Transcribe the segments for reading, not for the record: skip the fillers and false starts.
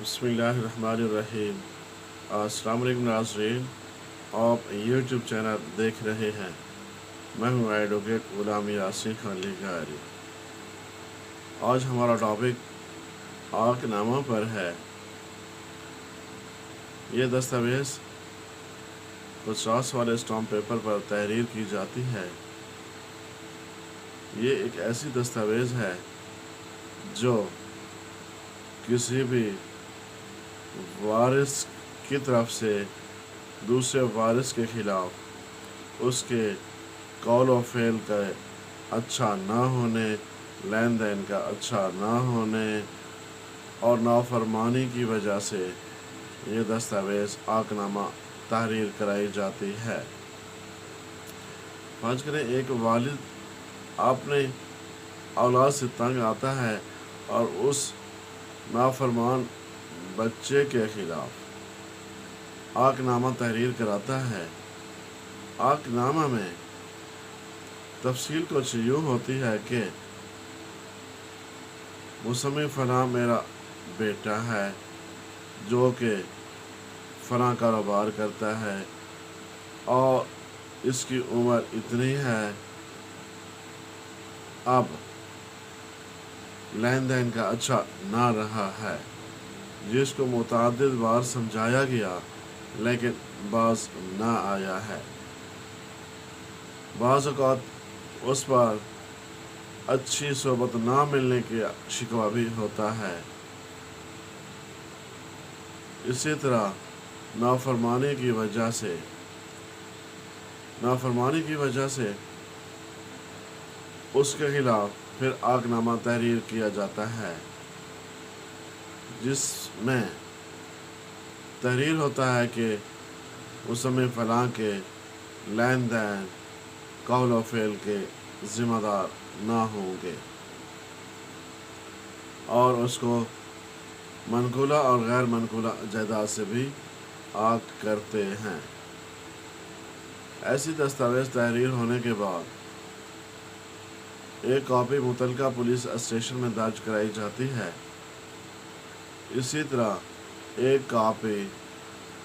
بسم اللہ الرحمن الرحیم۔ السلام علیکم ناظرین، آپ یوٹیوب چینل دیکھ رہے ہیں۔ میں ہوں ایڈوکیٹ غلام یاسین خان لکھاری۔ آج ہمارا ٹاپک عاق نامہ پر ہے۔ یہ دستاویز 50 والے اسٹامپ پیپر پر تحریر کی جاتی ہے۔ یہ ایک ایسی دستاویز ہے جو کسی بھی وارث کی طرف سے دوسرے وارث کے خلاف اس کے قول و فعل کا اچھا نہ ہونے، لین دین کا اچھا نہ ہونے اور نافرمانی کی وجہ سے یہ دستاویز عاق نامہ تحریر کرائی جاتی ہے۔ فرض کریں ایک والد اپنے اولاد سے تنگ آتا ہے اور اس نافرمان بچے کے خلاف عاق نامہ تحریر کراتا ہے۔ عاق نامہ میں تفصیل کچھ یوں ہوتی ہے کہ مسمی فلاں میرا بیٹا ہے جو کہ فلاں کاروبار کرتا ہے اور اس کی عمر اتنی ہے، اب لین دین کا اچھا نہ رہا ہے، جس کو متعدد بار سمجھایا گیا لیکن باز نہ آیا ہے۔ بعض اوقات اس پر اچھی صحبت نہ ملنے کی شکوہ بھی ہوتا ہے۔ اسی طرح نافرمانی کی وجہ سے اس کے خلاف پھر عاق نامہ تحریر کیا جاتا ہے، جس میں تحریر ہوتا ہے کہ مسمی فلاں کے لین دین، قول و فعل کے ذمہ دار نہ ہوں گے اور اس کو منقولہ اور غیر منقولہ جائیداد سے بھی عاق کرتے ہیں۔ ایسی دستاویز تحریر ہونے کے بعد ایک کاپی متعلقہ پولیس اسٹیشن میں درج کرائی جاتی ہے۔ اسی طرح ایک کاپی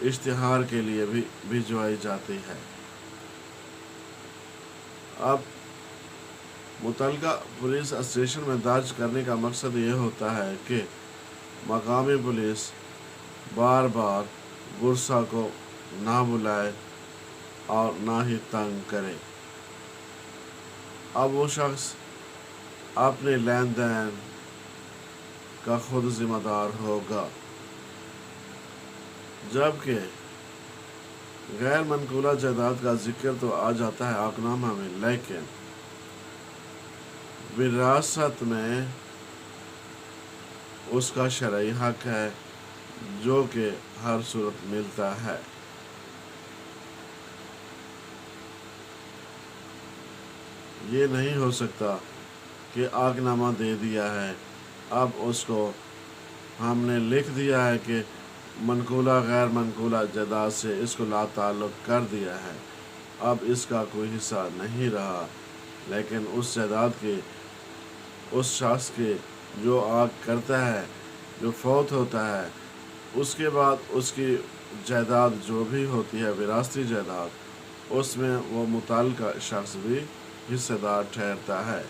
اشتہار کے لیے بھی بھجوائی جاتی ہے۔ اب متعلقہ پولیس اسٹیشن میں درج کرنے کا مقصد یہ ہوتا ہے کہ مقامی پولیس بار بار گرسہ کو نہ بلائے اور نہ ہی تنگ کرے۔ اب وہ شخص اپنے لین دین کا خود ذمہ دار ہوگا، جبکہ غیر منقولہ جائیداد کا ذکر تو آ جاتا ہے عاق نامہ میں، لیکن وراثت میں اس کا شرعی حق ہے جو کہ ہر صورت ملتا ہے۔ یہ نہیں ہو سکتا کہ عاق نامہ دے دیا ہے، اب اس کو ہم نے لکھ دیا ہے کہ منقولہ غیر منقولہ جائیداد سے اس کو لا تعلق کر دیا ہے، اب اس کا کوئی حصہ نہیں رہا، لیکن اس جائیداد کے اس شخص کے جو عاق کرتا ہے، جو فوت ہوتا ہے، اس کے بعد اس کی جائیداد جو بھی ہوتی ہے وراثتی جائیداد، اس میں وہ متعلقہ شخص بھی حصہ دار ٹھہرتا ہے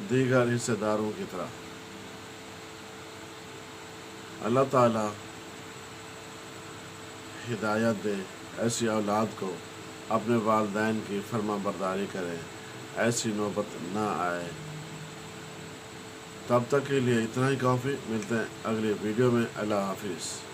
دیگر حصہ داروں کی طرح۔ اللہ تعالی ہدایت دے، ایسی اولاد کو اپنے والدین کی فرما برداری کرے، ایسی نوبت نہ آئے۔ تب تک کے لیے اتنا ہی کافی، ملتے ہیں اگلی ویڈیو میں۔ اللہ حافظ۔